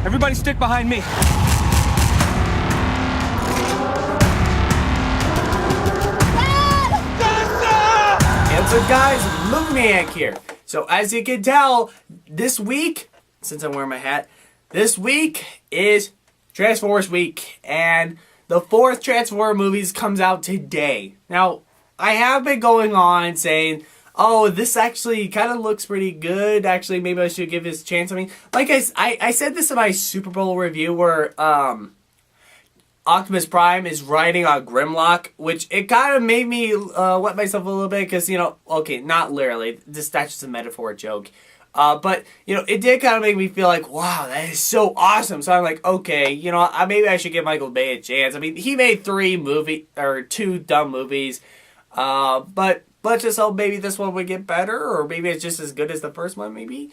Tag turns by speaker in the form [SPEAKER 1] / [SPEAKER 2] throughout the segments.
[SPEAKER 1] Everybody stick behind me.
[SPEAKER 2] And so guys, Maniac here. So as you can tell, this week, since I'm wearing my hat, this week is Transformers week. And the 4th Transformers movies comes out today. Now, I have been going on saying, oh, this actually kind of looks pretty good. Actually, maybe I should give this a chance. I mean, like I said this in my Super Bowl review where Optimus Prime is riding on Grimlock, which it kind of made me wet myself a little bit because, you know, okay, not literally. That's just a metaphor joke. But, you know, it did kind of make me feel like, wow, that is so awesome. So I'm like, okay, you know, maybe I should give Michael Bay a chance. I mean, he made 2 dumb movies. But let's just hope maybe this one would get better, or maybe it's just as good as the first one, maybe.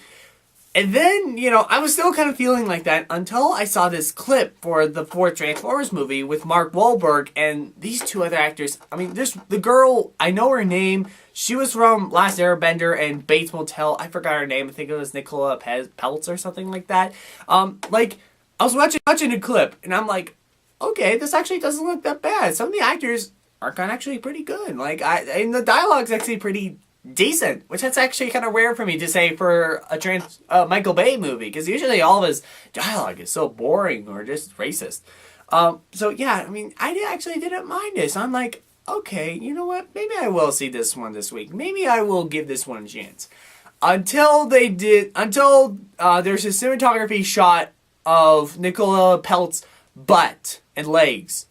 [SPEAKER 2] And then, you know, I was still kind of feeling like that until I saw this clip for the 4th Transformers movie with Mark Wahlberg and these 2 other actors. I mean, the girl, I know her name. She was from Last Airbender and Bates Motel. I forgot her name. I think it was Nicola Peltz or something like that. Like, I was watching a clip, and I'm like, okay, this actually doesn't look that bad. Some of the actors are kind of actually pretty good. Like, and the dialogue's actually pretty decent, which that's actually kind of rare for me to say for a Michael Bay movie, because usually all of his dialogue is so boring or just racist. So yeah, I mean, I actually didn't mind this. I'm like, okay, you know what? Maybe I will see this one this week. Maybe I will give this one a chance. Until there's a cinematography shot of Nicola Peltz's butt and legs.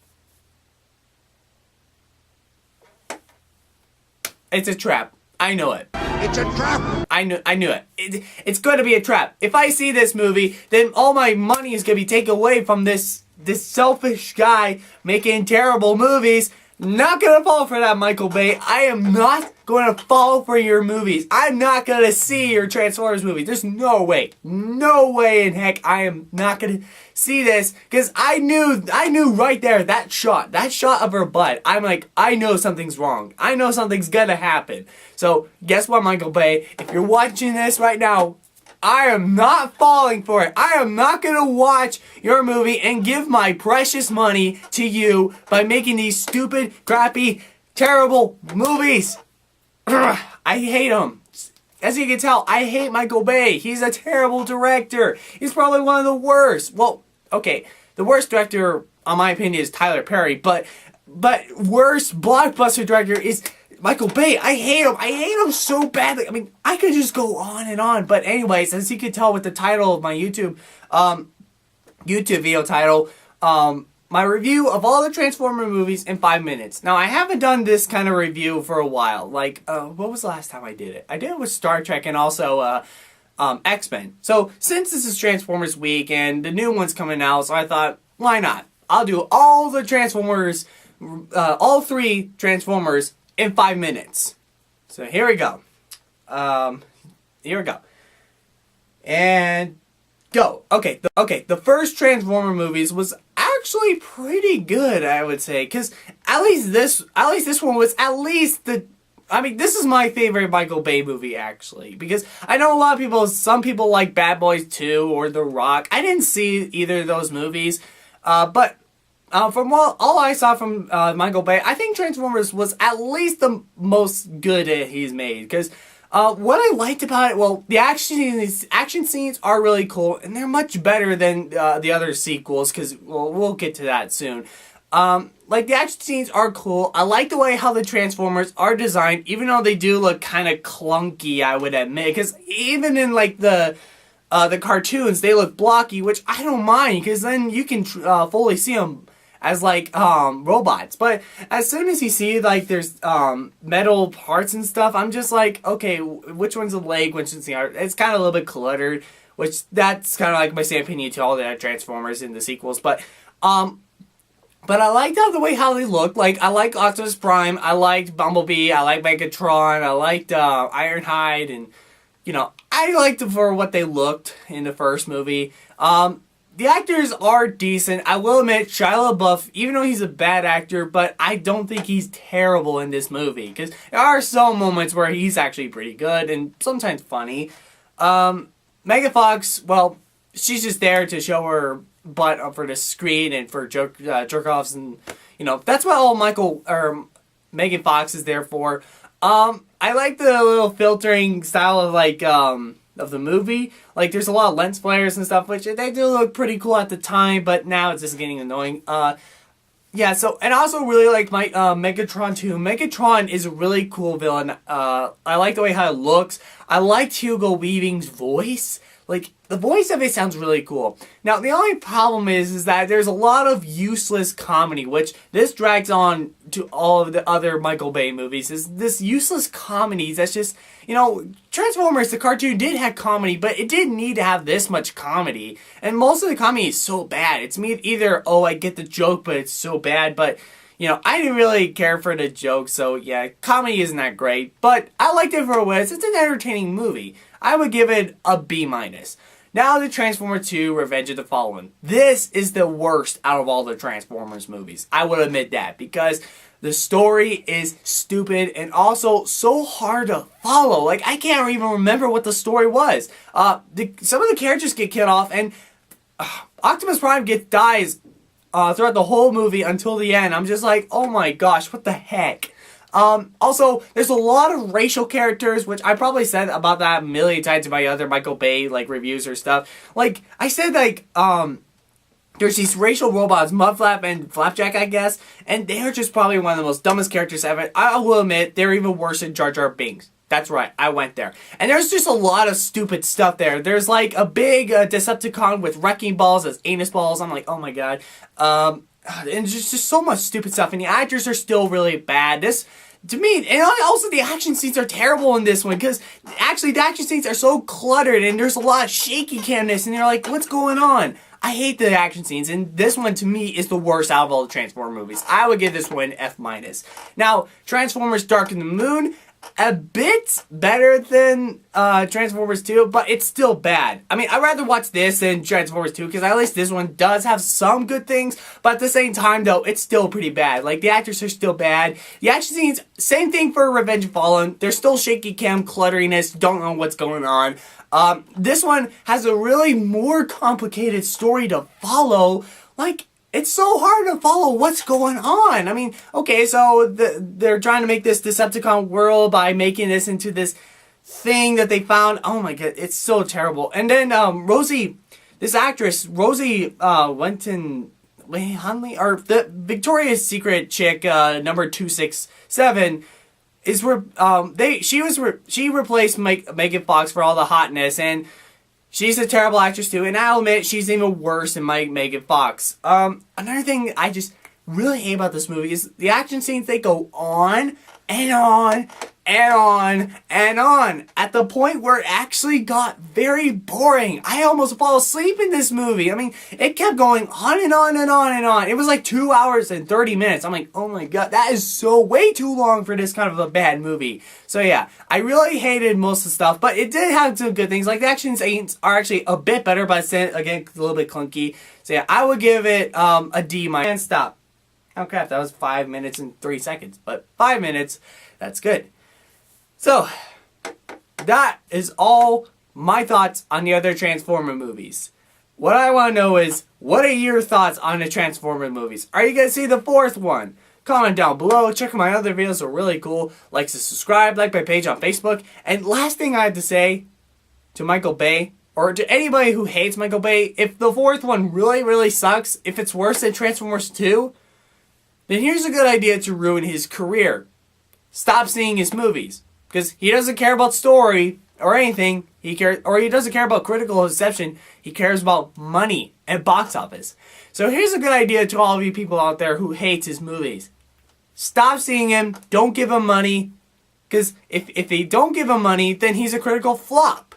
[SPEAKER 2] It's a trap. I know it.
[SPEAKER 3] It's a trap!
[SPEAKER 2] I knew it. It's going to be a trap. If I see this movie, then all my money is going to be taken away from this selfish guy making terrible movies. Not going to fall for that, Michael Bay. I am not going to fall for your movies. I'm not going to see your Transformers movie. There's no way. No way in heck I am not going to see this, because I knew right there, that shot of her butt, I'm like, I know something's wrong. I know something's going to happen. So guess what, Michael Bay? If you're watching this right now, I am not falling for it. I am not going to watch your movie and give my precious money to you by making these stupid, crappy, terrible movies. I hate them. As you can tell, I hate Michael Bay. He's a terrible director. He's probably one of the worst. Well, okay, the worst director, in my opinion, is Tyler Perry, but worst blockbuster director is Michael Bay. I hate him. I hate him so badly. I mean, I could just go on and on. But anyways, as you can tell with the title of my YouTube video title, my review of all the Transformer movies in 5 minutes. Now, I haven't done this kind of review for a while. Like, what was the last time I did it? I did it with Star Trek and also X-Men. So, since this is Transformers week and the new one's coming out, so I thought, why not? I'll do all the Transformers, all 3 Transformers in 5 minutes. So here we go. And go. Okay, the first Transformer movies was actually pretty good, I would say, because at least this one was at least this is my favorite Michael Bay movie, actually, because I know some people like Bad Boys 2 or The Rock. I didn't see either of those movies, but from all I saw from Michael Bay, I think Transformers was at least the most good he's made. Because what I liked about it, well, the action scenes are really cool, and they're much better than the other sequels. Because we'll get to that soon. Like, the action scenes are cool. I like the way how the Transformers are designed, even though they do look kind of clunky, I would admit. Because even in like the cartoons, they look blocky, which I don't mind, because then you can fully see them as like robots. But as soon as you see like there's metal parts and stuff, I'm just like, okay, which one's a leg, which one's the arm? It's kind of a little bit cluttered, which that's kind of like my same opinion to all the Transformers in the sequels. But I liked the way how they looked. Like, I like Optimus Prime, I liked Bumblebee, I liked Megatron, I liked Ironhide, and you know, I liked them for what they looked in the first movie. The actors are decent. I will admit, Shia LaBeouf, even though he's a bad actor, but I don't think he's terrible in this movie. Because there are some moments where he's actually pretty good and sometimes funny. Megan Fox, well, she's just there to show her butt for the screen and for jerk offs, and that's what all Michael or Megan Fox is there for. I like the little filtering style of of the movie. Like, there's a lot of lens flares and stuff, which they do look pretty cool at the time, but now it's just getting annoying. Yeah, so, and I also really like Megatron too. Megatron is a really cool villain. I like the way how it looks. I liked Hugo Weaving's voice. Like, the voice of it sounds really cool. Now, the only problem is that there's a lot of useless comedy, which this drags on to all of the other Michael Bay movies. Is this useless comedy that's just, Transformers, the cartoon, did have comedy, but it didn't need to have this much comedy. And most of the comedy is so bad. It's either, oh, I get the joke, but it's so bad, but... I didn't really care for the joke, so yeah, comedy isn't that great, but I liked it for what it was. It's an entertaining movie. I would give it a B-. Now to Transformers 2, Revenge of the Fallen. This is the worst out of all the Transformers movies. I would admit that, because the story is stupid and also so hard to follow. Like, I can't even remember what the story was. Some of the characters get killed off, and Optimus Prime dies throughout the whole movie until the end. I'm just like, oh my gosh, what the heck? Also, there's a lot of racial characters, which I probably said about that a million times in my other Michael Bay, reviews or stuff. Like, I said, there's these racial robots, Mudflap and Flapjack, I guess, and they're just probably one of the most dumbest characters ever. I will admit, they're even worse than Jar Jar Binks. That's right, I went there. And there's just a lot of stupid stuff there. There's a big Decepticon with wrecking balls as anus balls. I'm like, oh my god. And just so much stupid stuff. And the actors are still really bad. To me, and also the action scenes are terrible in this one. Because actually the action scenes are so cluttered and there's a lot of shaky camness. And you're like, what's going on? I hate the action scenes, and this one, to me, is the worst out of all the Transformers movies. I would give this one F-. Now, Transformers Dark of the Moon, a bit better than Transformers 2, but it's still bad. I mean, I'd rather watch this than Transformers 2, because at least this one does have some good things, but at the same time, though, it's still pretty bad. Like, the actors are still bad. The action scenes, same thing for Revenge of the Fallen. There's still shaky cam, clutteriness, don't know what's going on. This one has a really more complicated story to follow. Like, it's so hard to follow what's going on. I mean, okay, so they're trying to make this Decepticon world by making this into this thing that they found. Oh my god, it's so terrible. And then Rosie, this actress, Rosie Hunley, or the Victoria's Secret chick, number 267, she replaced Megan Fox for all the hotness, and she's a terrible actress too, and I'll admit she's even worse than Megan Fox. Another thing I just really hate about this movie is the action scenes. They go on and on and on and on at the point where it actually got very boring. I almost fall asleep in this movie. I mean, it kept going on and on and on and on. It was like 2 hours and 30 minutes. I'm like, oh my god, that is so way too long for this kind of a bad movie. So yeah, I really hated most of the stuff, but it did have some good things. Like, the action scenes are actually a bit better, but again, a little bit clunky. So yeah, I would give it a D-. And stop. Oh crap, that was 5 minutes and 3 seconds. But 5 minutes, that's good. So, that is all my thoughts on the other Transformer movies. What I want to know is, what are your thoughts on the Transformer movies? Are you going to see the fourth one? Comment down below. Check out my other videos, they're really cool. Like to subscribe, like my page on Facebook. And last thing I have to say to Michael Bay, or to anybody who hates Michael Bay, if the fourth one really, really sucks, if it's worse than Transformers 2, then here's a good idea to ruin his career. Stop seeing his movies. Because he doesn't care about story or anything. He doesn't care about critical reception. He cares about money and box office. So here's a good idea to all of you people out there who hate his movies. Stop seeing him. Don't give him money. Because if they don't give him money, then he's a critical flop.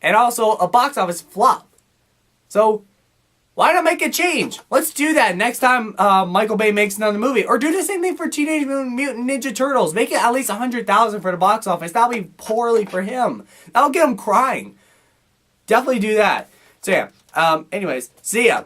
[SPEAKER 2] And also a box office flop. So why not make a change? Let's do that next time Michael Bay makes another movie. Or do the same thing for Teenage Mutant Ninja Turtles. Make it at least 100,000 for the box office. That'll be poorly for him. That'll get him crying. Definitely do that. So yeah, anyways, see ya.